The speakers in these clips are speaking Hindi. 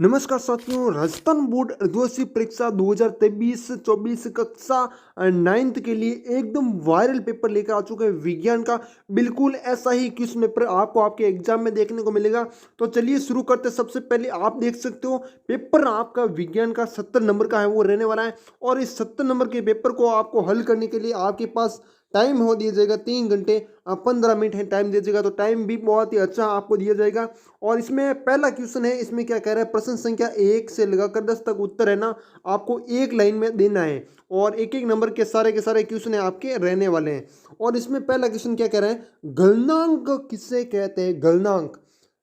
नमस्कार साथियों, राजस्थान बोर्ड अर्धवार्षिक परीक्षा 2023-24 कक्षा 9th के लिए एकदम वायरल पेपर लेकर आ चुका है विज्ञान का। बिल्कुल ऐसा ही क्वेश्चन पेपर आपको आपके एग्जाम में देखने को मिलेगा। तो चलिए शुरू करते। सबसे पहले आप देख सकते हो पेपर आपका विज्ञान का 70 नंबर का है वो रहने वाला है। और इस 70 नंबर के पेपर को आपको हल करने के लिए आपके पास टाइम हो दिया जाएगा 3 घंटे 15 मिनट है टाइम दिया जाएगा। तो टाइम भी बहुत ही अच्छा आपको दिया जाएगा। और इसमें पहला क्वेश्चन है, इसमें क्या कह रहा है, प्रश्न संख्या 1 से लगाकर 10 तक उत्तर है ना आपको एक लाइन में देना है। और एक एक नंबर के सारे क्वेश्चन है आपके रहने वाले हैं। और इसमें पहला क्वेश्चन क्या कह रहा है, गलनांक किसे कहते हैं। गलनांक,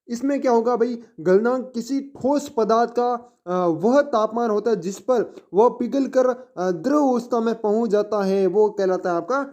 इसमें क्या होगा भाई, गलनांक किसी ठोस पदार्थ का वह तापमान होता है जिस पर वह पिघल कर द्रव अवस्था में पहुंच जाता है, वो कहलाता है आपका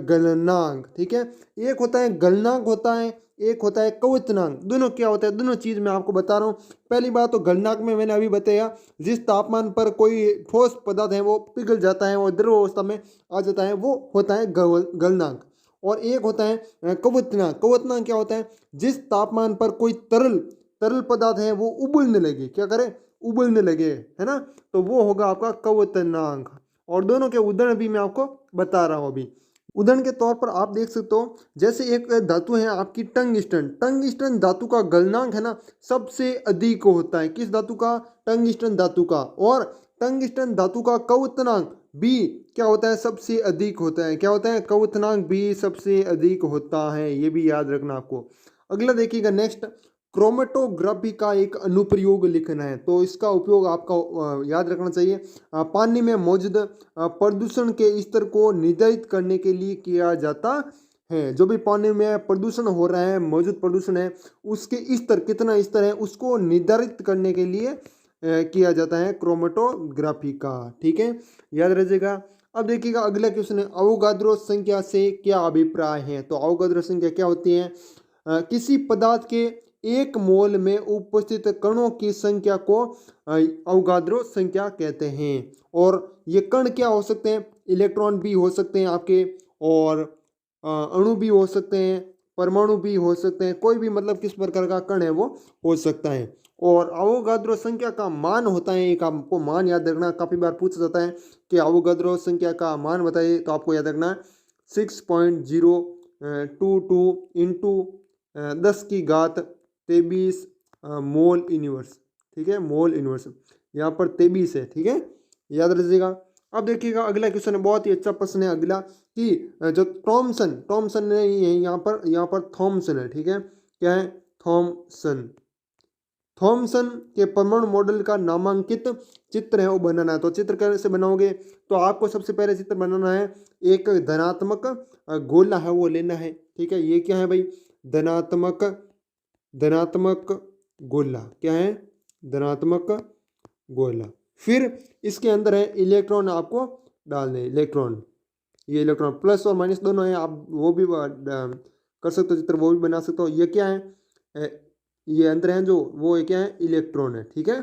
गलनांक। ठीक है, एक होता है गलनांक होता है, एक होता है क्वथनांक। दोनों क्या होता है, दोनों चीज मैं आपको बता रहा हूँ। पहली बात तो गलनांक में मैंने अभी बताया, जिस तापमान पर कोई ठोस पदार्थ है वो पिघल जाता है और द्रव अवस्था में आ जाता है, वो होता है गलनांक। और एक होता है क्वथनांक। क्वथनांक क्या होता है, जिस तापमान पर कोई तरल तरल पदार्थ है वो उबलने लगे, क्या करे, उबलने लगे, है ना, तो वो होगा आपका क्वथनांक। और दोनों के उदाहरण भी मैं आपको बता रहा हूँ अभी। उदाहरण के तौर पर आप देख सकते हो, जैसे एक धातु है आपकी टंगस्टन। टंगस्टन धातु का गलनांक है ना सबसे अधिक होता है। किस धातु का, टंगस्टन धातु का। और टंगस्टन धातु का क्वथनांक भी क्या होता है, सबसे अधिक होता है। क्या होता है, क्वथनांक भी सबसे अधिक होता है, ये भी याद रखना आपको। अगला देखिएगा नेक्स्ट, क्रोमेटोग्राफी का एक अनुप्रयोग लिखना है। तो इसका उपयोग आपका याद रखना चाहिए, पानी में मौजूद प्रदूषण के स्तर को निर्धारित करने के लिए किया जाता है। जो भी पानी में प्रदूषण हो रहा है, मौजूद प्रदूषण है, उसके स्तर कितना स्तर है उसको निर्धारित करने के लिए किया जाता है क्रोमेटोग्राफी का। ठीक है, याद रखिएगा। अब देखिएगा अगला क्वेश्चन है, अवोगाद्रो संख्या से क्या अभिप्राय है। तो अवोगाद्रो संख्या क्या होती है, किसी पदार्थ के एक मोल में उपस्थित कणों की संख्या को अवोगाद्रो संख्या कहते हैं। और ये कण क्या हो सकते हैं, इलेक्ट्रॉन भी हो सकते हैं आपके, और अणु भी हो सकते हैं, परमाणु भी हो सकते हैं, कोई भी मतलब किस प्रकार का कण है वो हो सकता है। और अवोगाद्रो संख्या का मान होता है, एक आपको मान याद रखना, काफ़ी बार पूछा जाता है कि अवोगाद्रो संख्या का मान बताइए, तो आपको याद रखना 6.022 इंटू 10⁻23 मोल इनवर्स। ठीक है, मोल इनवर्स यहाँ पर 23 है। ठीक है, याद रखिएगा। अब देखिएगा अगला क्वेश्चन है, बहुत ही अच्छा प्रश्न है अगला, कि जो थॉमसन, थॉमसन ने यहाँ पर थॉमसन है। ठीक है, क्या है, थॉमसन। थॉमसन के परमाणु मॉडल का नामांकित चित्र है वो बनाना है। तो चित्र कैसे बनाओगे, तो आपको सबसे पहले चित्र बनाना है, एक धनात्मक गोला है वो लेना है। ठीक है, ये क्या है भाई, धनात्मक धनात्मक गोला, क्या है, धनात्मक गोला। फिर इसके अंदर है इलेक्ट्रॉन आपको डालने, इलेक्ट्रॉन, ये इलेक्ट्रॉन प्लस और माइनस दोनों है, आप वो भी कर सकते हो चित्र, वो भी बना सकते हो। ये क्या है, ये अंदर है जो, वो क्या है, इलेक्ट्रॉन है। ठीक है,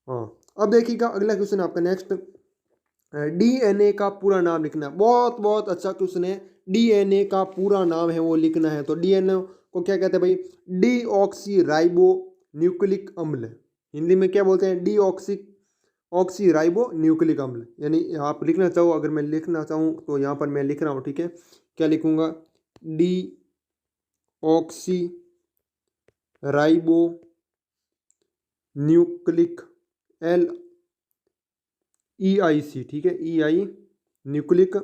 हाँ। अब देखिएगा अगला क्वेश्चन आपका नेक्स्ट, डीएनए का पूरा नाम लिखना है। बहुत बहुत अच्छा क्वेश्चन है, डीएनए का पूरा नाम है वो लिखना है। तो डीएनए को क्या कहते हैं भाई, डीऑक्सी राइबो न्यूक्लिक अम्ल। हिंदी में क्या बोलते हैं, ऑक्सी राइबो न्यूक्लिक अम्ल। यानी आप लिखना चाहो, अगर मैं लिखना चाहूँ तो यहाँ पर मैं लिख रहा हूँ। ठीक है, क्या लिखूँगा, D oxy ribo nucleic LEIC। ठीक है, EI न्यूक्लिक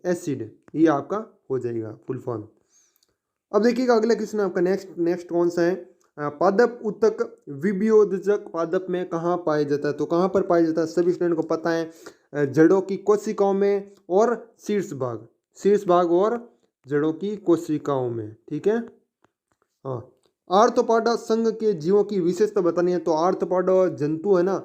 एसिड, ये आपका हो जाएगा फुल फॉर्म। अब देखिएगा अगला क्वेश्चन आपका नेक्स्ट कौन सा है, पादप उत्तक विभेदजक पादप में कहाँ पाया जाता है। तो कहाँ पर पाया जाता है, सभी स्टूडेंट को पता है, जड़ों की कोशिकाओं में और शीर्ष भाग और जड़ों की कोशिकाओं में। ठीक है, हाँ। आर्थ्रोपोडा संघ के जीवों की विशेषता बतानी है। तो आर्थ्रोपोडा जंतु है ना,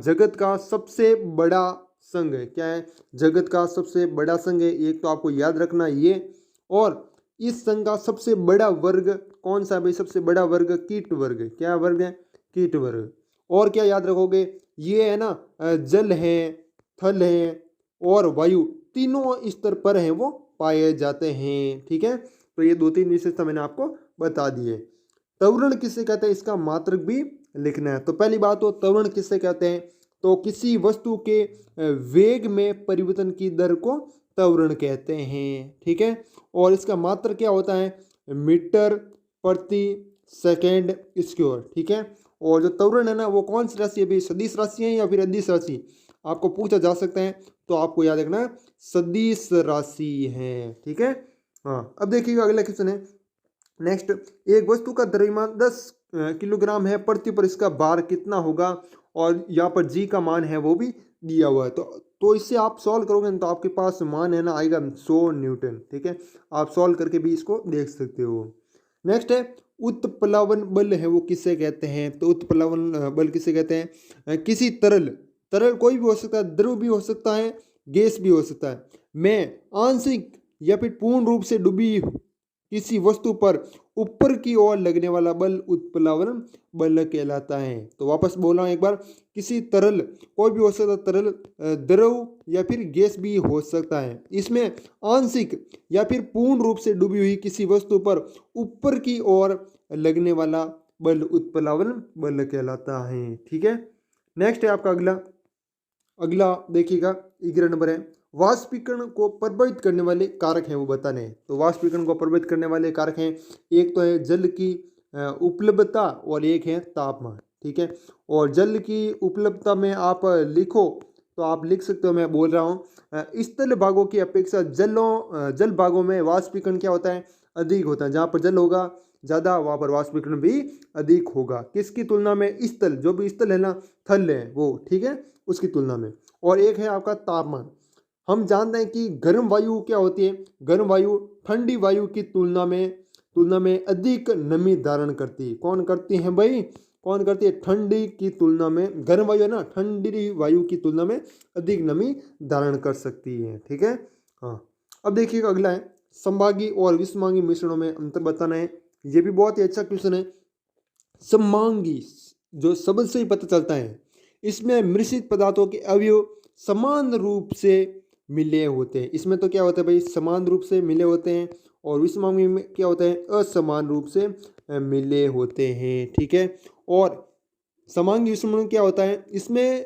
जगत का सबसे बड़ा संघ है। क्या है, जगत का सबसे बड़ा संघ है, एक तो आपको याद रखना ये। और इस संघ का सबसे बड़ा वर्ग कौन सा है भाई, सबसे बड़ा वर्ग कीट वर्ग है। क्या वर्ग है, कीट वर्ग। और क्या याद रखोगे, ये है ना, जल है, थल है और वायु, तीनों स्तर पर हैं वो पाए जाते हैं। ठीक है, तो ये 2-3 विशेषता मैंने आपको बता दिए। त्वरण किसे कहते हैं, इसका मात्रक भी लिखना है। तो पहली बात तो त्वरण किससे कहते हैं, तो किसी वस्तु के वेग में परिवर्तन की दर को त्वरण कहते हैं, ठीक है। और इसका मात्रक क्या होता है, मीटर प्रति सेकेंड स्क्वायर, ठीक है। और जो त्वरण है ना वो कौन सी राशि है भाई, सदिश राशि है या फिर अदिश राशि, आपको पूछा जा सकता है, तो आपको याद रखना सदिश राशि है, ठीक है। हाँ, अब देखिएगा अगला क्वेश्चन है नेक्स्ट, एक वस्तु का द्रव्यमान 10 किलोग्राम है, पृथ्वी पर इसका भार कितना होगा, और यहाँ पर जी का मान है वो भी दिया हुआ है। तो इससे आप सॉल्व करोगे तो आपके पास मान है ना आएगा 100 न्यूटन, ठीक है। आप सॉल्व करके भी इसको देख सकते हो। नेक्स्ट है उत्प्लवन बल है वो किसे कहते हैं, तो उत्प्लवन बल किसे कहते हैं, किसी तरल तरल कोई भी हो सकता है, द्रव भी हो सकता है, गैस भी हो सकता है, में आंशिक या फिर पूर्ण रूप से डूबी किसी वस्तु पर ऊपर की ओर लगने वाला बल उत्प्लवन बल कहलाता है। तो वापस बोल रहा हूं एक बार, किसी तरल कोई भी हो सकता है, तरल द्रव या फिर गैस भी हो सकता है, इसमें आंशिक या फिर पूर्ण रूप से डूबी हुई किसी वस्तु पर ऊपर की ओर लगने वाला बल उत्प्लवन बल कहलाता है, ठीक है। नेक्स्ट है आपका अगला अगला देखिएगा 11 नंबर है, वाष्पीकरण को प्रभावित करने वाले कारक हैं वो बताने हैं। तो वाष्पीकरण को प्रभावित करने वाले कारक हैं, एक तो है जल की उपलब्धता और एक है तापमान, ठीक है। और जल की उपलब्धता में आप लिखो तो आप लिख सकते हो, मैं बोल रहा हूँ स्थल भागों की अपेक्षा जल भागों में वाष्पीकरण क्या होता है, अधिक होता है। जहाँ पर जल होगा ज़्यादा वहाँ पर वाष्पीकरण भी अधिक होगा, किसकी तुलना में, स्थल, जो भी स्थल है ना, थल है वो, ठीक है, उसकी तुलना में। और एक है आपका तापमान, हम जानते हैं कि गर्म वायु क्या होती है, गर्म वायु ठंडी वायु की तुलना में अधिक नमी धारण करती है। कौन करती है भाई, कौन करती है, ठंडी की तुलना में, गर्म वायु है ना, ठंडी वायु की तुलना में अधिक नमी धारण कर सकती है, ठीक है। हाँ, अब देखिएगा अगला है समभागी और विषमांगी मिश्रणों में अंतर बताना है। ये भी बहुत ही अच्छा क्वेश्चन है। समभागी जो शब्द से ही पता चलता है, इसमें मिश्रित पदार्थों के अवयव समान रूप से मिले होते हैं। इसमें तो क्या होता है भाई, समान रूप से मिले होते हैं, और विषमांगी में क्या होता है, असमान रूप से मिले होते हैं, ठीक है। और समांगी विषमांगी क्या होता है, इसमें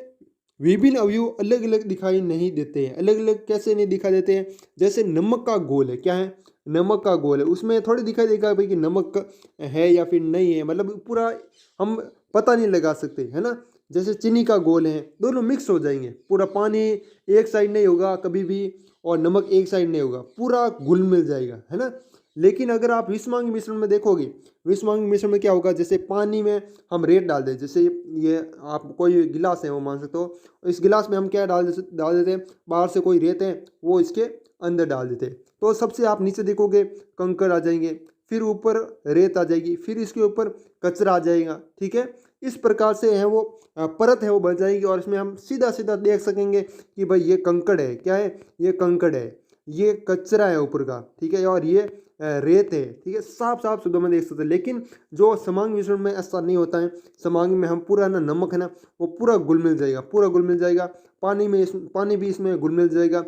विभिन्न अवयव अलग अलग दिखाई नहीं देते हैं। अलग अलग कैसे नहीं दिखाई देते हैं, जैसे नमक का घोल है, क्या है, नमक का घोल है, उसमें थोड़ी दिखाई देगा भाई कि नमक है या फिर नहीं है, मतलब पूरा हम पता नहीं लगा सकते, है ना। जैसे चीनी का घोल है, दोनों मिक्स हो जाएंगे, पूरा पानी एक साइड नहीं होगा कभी भी, और नमक एक साइड नहीं होगा, पूरा घुल मिल जाएगा, है ना। लेकिन अगर आप विषमांगी मिश्रण में देखोगे, विषमांगी मिश्रण में क्या होगा, जैसे पानी में हम रेत डाल दें, जैसे ये आप कोई गिलास है वो मान सकते हो, इस गिलास में हम क्या डाल देते हैं, बाहर से कोई रेत है वो इसके अंदर डाल देते हैं, तो सबसे आप नीचे देखोगे कंकड़ आ जाएंगे, फिर ऊपर रेत आ जाएगी, फिर इसके ऊपर कचरा आ जाएगा, ठीक है। इस प्रकार से है वो परत है वो बन जाएगी, और इसमें हम सीधा सीधा देख सकेंगे कि भाई ये कंकड़ है, क्या है, ये कंकड़ है, ये कचरा है ऊपर का, ठीक है, और ये रेत है, ठीक है, साफ साफ शब्दों में देख सकते हैं। लेकिन जो समांगी मिश्रण में ऐसा नहीं होता है, समांगी में हम पूरा ना नमक है ना वो पूरा घुल मिल जाएगा, पूरा घुल मिल जाएगा, पानी भी इसमें घुल मिल जाएगा,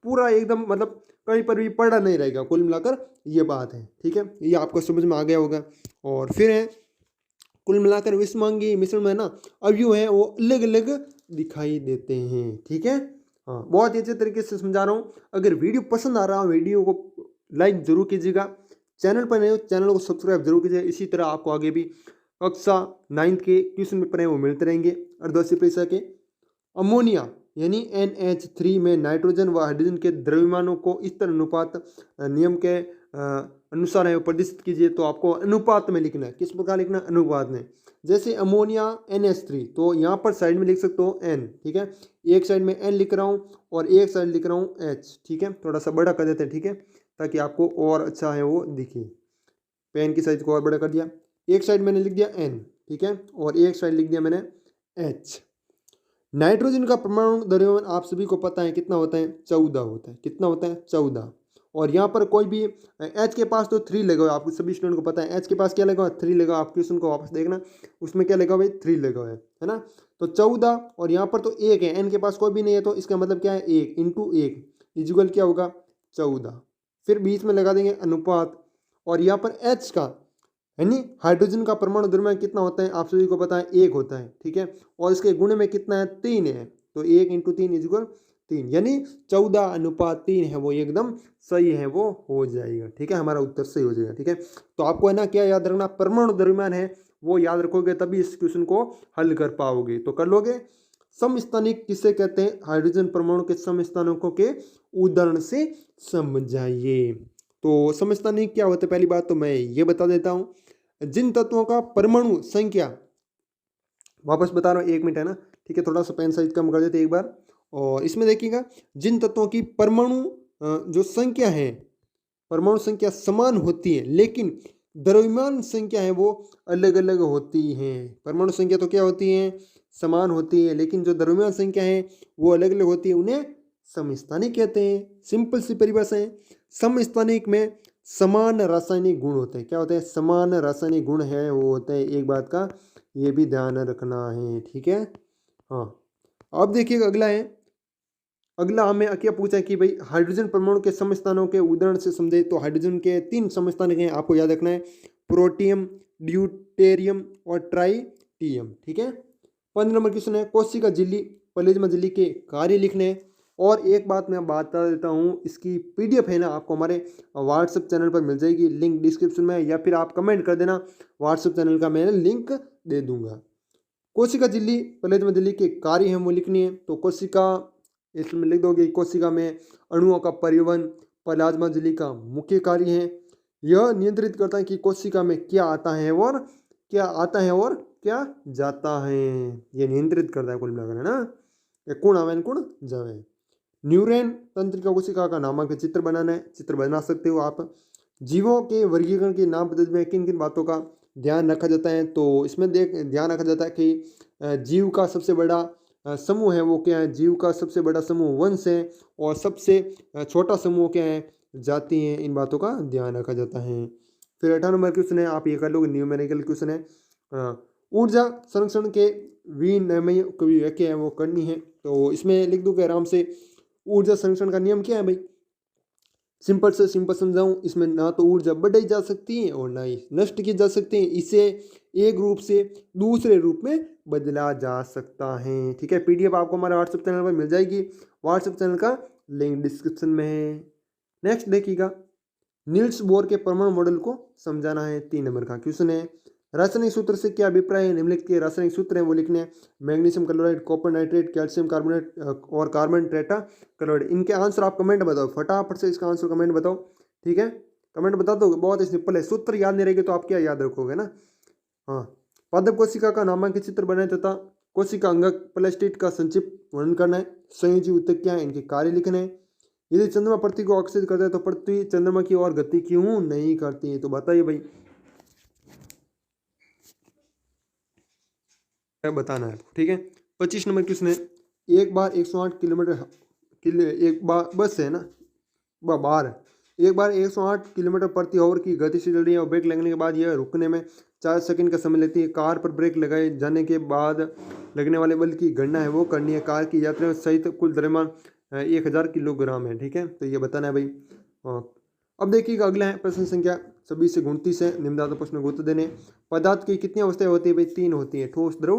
पूरा एकदम, मतलब कहीं पर भी पड़ा नहीं रहेगा, कुल मिलाकर ये बात है, ठीक है। ये आपको समझ में आ गया होगा। और फिर है कुल मिलाकर विषमांगी मिश्रण में ना अवयव है वो अलग अलग दिखाई देते हैं, ठीक है। हाँ, बहुत ही अच्छे तरीके से समझा रहा हूँ। अगर वीडियो पसंद आ रहा है, वीडियो को लाइक जरूर कीजिएगा, चैनल पर नए हो चैनल को सब्सक्राइब जरूर कीजिएगा। इसी तरह आपको आगे भी कक्षा 9th के क्वेश्चन पेपर हैं वो मिलते रहेंगे अर्धवार्षिक परीक्षा के। अमोनिया यानी NH3 में नाइट्रोजन व हाइड्रोजन के द्रव्यमानों को इस तरह अनुपात नियम के अनुसार है वो प्रदर्शित कीजिए। तो आपको अनुपात में लिखना है, किस प्रकार लिखना है, अनुपात में। जैसे अमोनिया NH3, तो यहाँ पर साइड में लिख सकते हो N, ठीक है, एक साइड में N लिख रहा हूँ और एक साइड लिख रहा हूँ H, ठीक है, थोड़ा सा बड़ा कर देते हैं, ठीक है, ताकि आपको और अच्छा है वो दिखे। पेन की साइज को और बड़ा कर दिया, एक साइड मैंने लिख दिया N, ठीक है, और एक साइड लिख दिया मैंने H। नाइट्रोजन का परमाणु द्रव्यमान आप सभी को पता है कितना होता है, 14 होता है, कितना होता है, 14। और यहाँ पर कोई भी H के पास तो 3 लगा हुआ, आपको सभी स्टूडेंट को पता है H के पास क्या लगा हुआ, 3 लगा। आप क्वेश्चन को वापस देखना, उसमें क्या लगा हुआ है, 3 लगा हुआ है ना। तो 14, और यहाँ पर तो 1 है, N के पास कोई भी नहीं है, तो इसका मतलब क्या है, 1 × 1 इक्वल क्या होगा, 14। फिर बीच में लगा देंगे अनुपात, और यहाँ पर H का यानी हाइड्रोजन का परमाणु द्रव्यमान कितना होता है आप सभी को पता है, 1 होता है, ठीक है। और इसके गुण में कितना है, 3 है, तो 1 × 3 = 3, यानी 14:3 है, वो एकदम सही है, वो हो जाएगा, ठीक है, हमारा उत्तर सही हो जाएगा, ठीक है। तो आपको है ना क्या याद रखना, परमाणु द्रव्यमान है वो याद रखोगे तभी इस क्वेश्चन को हल कर पाओगे। तो कर लोगे। समस्थानिक किसे कहते हैं, हाइड्रोजन परमाणु के समस्थानिकों के उदाहरण से समझाइए। तो समस्थानिक क्या होते हैं, पहली बात तो मैं ये बता देता हूँ, जिन तत्वों का परमाणु संख्या, वापस बता रहा हूँ, 1 मिनट है ना, ठीक है, थोड़ा सा पेन साइज कम कर देते एक बार। और इसमें देखिएगा, जिन तत्वों की परमाणु जो संख्या है, परमाणु संख्या समान होती है लेकिन द्रव्यमान संख्या है वो अलग अलग होती है। परमाणु संख्या तो क्या होती है, समान होती है, लेकिन जो द्रव्यमान संख्या है वो अलग अलग होती है, उन्हें समस्थानिक कहते हैं। सिंपल सी परिभाषा है, समस्थानिक में समान रासायनिक गुण होते हैं। क्या होते हैं, समान रासायनिक गुण है वो होते हैं, एक बात का ये भी ध्यान रखना है, ठीक है। हाँ, अब देखिएगा अगला है, अगला हमें क्या पूछा कि भाई हाइड्रोजन परमाणु के समस्थानों के उदाहरण से समझे। तो हाइड्रोजन के 3 समस्थानिक हैं, आपको याद रखना है, प्रोटियम, ड्यूटेरियम और ट्राइटियम, ठीक है। 15 नंबर क्वेश्चन है, कोशिका झिल्ली, प्लाज्मा झिल्ली के कार्य लिखने हैं। और एक बात मैं बता देता हूँ, इसकी पीडीएफ है ना आपको हमारे व्हाट्सएप चैनल पर मिल जाएगी, लिंक डिस्क्रिप्शन में, या फिर आप कमेंट कर देना, व्हाट्सएप चैनल का मैं लिंक दे दूंगा। कोशिका झिल्ली, प्लाज्मा झिल्ली के कार्य हैं वो लिखनी है। तो कोशिका, इसमें लिख दोगे, कोशिका में अणुओं का परिवहन प्लाज्मा झिल्ली का मुख्य कार्य है। यह नियंत्रित करता है कि कोशिका में क्या आता है और क्या जाता है, ये नियंत्रित करता है कुल मिलाकर, है ना। ये कुण आवे कुण जावे। न्यूरॉन तंत्रिका कोशिका का नामांकित चित्र बनाना है, चित्र बना सकते हो आप। जीवों के वर्गीकरण की नाम पद्धति में किन किन बातों का ध्यान रखा जाता है। तो इसमें ध्यान रखा जाता है कि जीव का सबसे बड़ा समूह है वो क्या है, जीव का सबसे बड़ा समूह वंश है, और सबसे छोटा समूह क्या है, जाति है। इन बातों का ध्यान रखा जाता है। फिर 18 नंबर क्वेश्चन है, आप ये कर लोगे, न्यूमेरिकल क्वेश्चन है। ऊर्जा संरक्षण के विनिमय की व्याख्या है वो करनी है। तो इसमें लिख दूंगा आराम से, ऊर्जा संरक्षण का नियम क्या है भाई, सिंपल से सिंपल समझाऊं, इसमें ना तो ऊर्जा बढ़ाई जा सकती है और ना ही नष्ट की जा सकती है, इसे एक रूप से दूसरे रूप में बदला जा सकता है, ठीक है। पीडीएफ आपको हमारे व्हाट्सएप चैनल पर मिल जाएगी, व्हाट्सएप चैनल का लिंक डिस्क्रिप्शन में है। नेक्स्ट देखिएगा, नील्स बोर के परमाणु मॉडल को समझाना है, 3 नंबर का क्वेश्चन है। रासायनिक सूत्र से क्या अभिप्राय है, निम्नलिखित के रासायनिक सूत्र हैं वो लिखने हैं, magnesium chloride, copper nitrate, calcium carbonate और कार्बन टेट्रा क्लोराइड। इनके आंसर आप कमेंट बताओ, फटाफट से इसका आंसर कमेंट बताओ, ठीक है, कमेंट बता दो, बहुत ही सिंपल है। सूत्र याद नहीं रहेगा तो आप क्या याद रखोगे ना। हाँ, पादप कोशिका का नामांकित चित्र बनाए तथा कोशिका अंगक प्लास्टिड का संक्षिप्त वर्णन करना है। संयोजी ऊतक क्या है, इनके कार्य लिखने हैं। यदि चंद्रमा पृथ्वी को आकर्षित करता है तो पृथ्वी चंद्रमा की ओर गति क्यों नहीं करती है, तो बताइए भाई, बताना है, ठीक है। 25 नंबर क्वेश्चन है, एक बार 108 किलोमीटर एक बार बस है ना, बार एक बार 108 किलोमीटर प्रति आवर की गति से चल रही है और ब्रेक लगने के बाद यह रुकने में 4 सेकंड का समय लेती है। कार पर ब्रेक लगाए जाने के बाद लगने वाले बल की गणना है वो करनी है। कार की यात्रा सहित कुल द्रव्यमान 1000 किलोग्राम है, ठीक है, तो ये बताना है भाई। अब देखिएगा अगला है प्रश्न संख्या 26 से 29 है, निम्नलिखित प्रश्न को उत्तर देने। पदार्थ की कितनी अवस्थाएं होती है भाई, 3 होती है, ठोस, द्रव,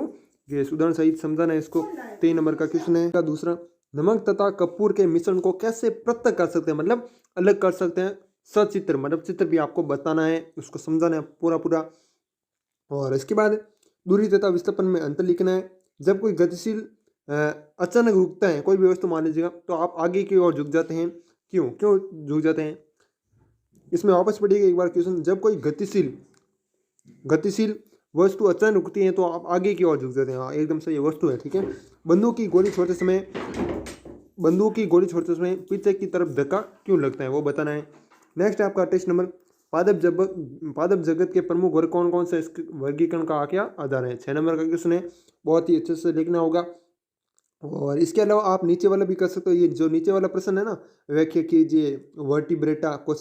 गैस। उदाहरण सहित समझाना है इसको, 3 नंबर का क्वेश्चन है। का दूसरा, नमक तथा कपूर के मिश्रण को कैसे पृथक कर सकते हैं, मतलब अलग कर सकते हैं। सचित्र, मतलब चित्र भी आपको बताना है, उसको समझाना है पूरा। और इसके बाद दूरी तथा विस्थापन में अंतर लिखना है। जब कोई गतिशील अचानक रुकता है, कोई भी वस्तु मान लीजिएगा, तो आप आगे की ओर झुक जाते हैं, क्यों झुक जाते हैं। इसमें वापस पढ़िएगा एक बार क्वेश्चन, जब कोई गतिशील वस्तु अचानक रुकती है तो आप आगे की ओर झुक जाते हैं। हाँ, एकदम सही वस्तु है, ठीक है। बंदूक की गोली छोड़ते समय पीछे की तरफ धक्का क्यों लगता है, वो बताना है। नेक्स्ट है आपका टेस्ट नंबर, पादप जगत के प्रमुख वर्ग कौन कौन से, इसके वर्गीकरण का क्या आधार है। 6 नंबर का क्वेश्चन है, बहुत ही अच्छे से लिखना होगा। और इसके अलावा आप नीचे वाला भी कर सकते हो। ये जो नीचे वाला प्रश्न है ना, व्याख्या कीजिए वर्टिब्रेटा को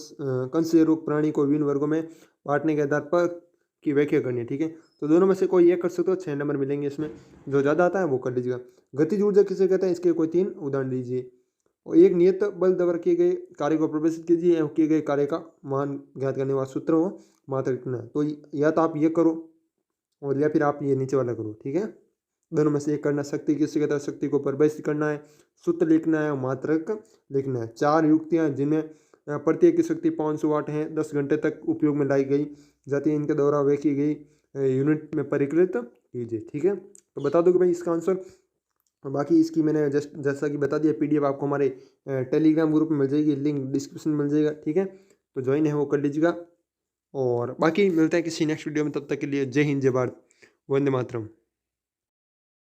कंशेरुक प्राणी को विभिन्न वर्गों में बांटने के आधार पर की व्याख्या करनी है, ठीक है। तो दोनों में से कोई एक कर सकते हो, 6 नंबर मिलेंगे इसमें, जो ज़्यादा आता है वो कर लीजिएगा। गतिज ऊर्जा किसे कहते हैं, इसके कोई 3 उदाहरण दीजिए। और एक नियत बल द्वारा किए गए कार्य को परिभाषित कीजिए एवं किए गए कार्य का मान ज्ञात करने वाला सूत्र हो मात्रक लिखना है। तो या तो आप ये करो और या फिर आप ये नीचे वाला करो, ठीक है। दोनों में से एक करना। शक्ति किससे कहता है, शक्ति को परिभाषित करना है, सूत्र लिखना है, मात्रक लिखना है। 4 युक्तियां जिनमें प्रत्येक की शक्ति 500 वाट है, 10 घंटे तक उपयोग में लाई गई जाती है, इनके द्वारा वे की गई यूनिट में परिकृत कीजिए, ठीक है। तो बता दो कि भाई इसका आंसर। बाकी इसकी मैंने जैसा कि बता दिया, पीडीएफ आपको हमारे टेलीग्राम ग्रुप में मिल जाएगी, लिंक डिस्क्रिप्शन में मिल जाएगा, ठीक है। तो ज्वाइन है वो कर लीजिएगा। और बाकी मिलते हैं किसी नेक्स्ट वीडियो में, तब तक के लिए जय हिंद, जय भारत, वंदे मातरम।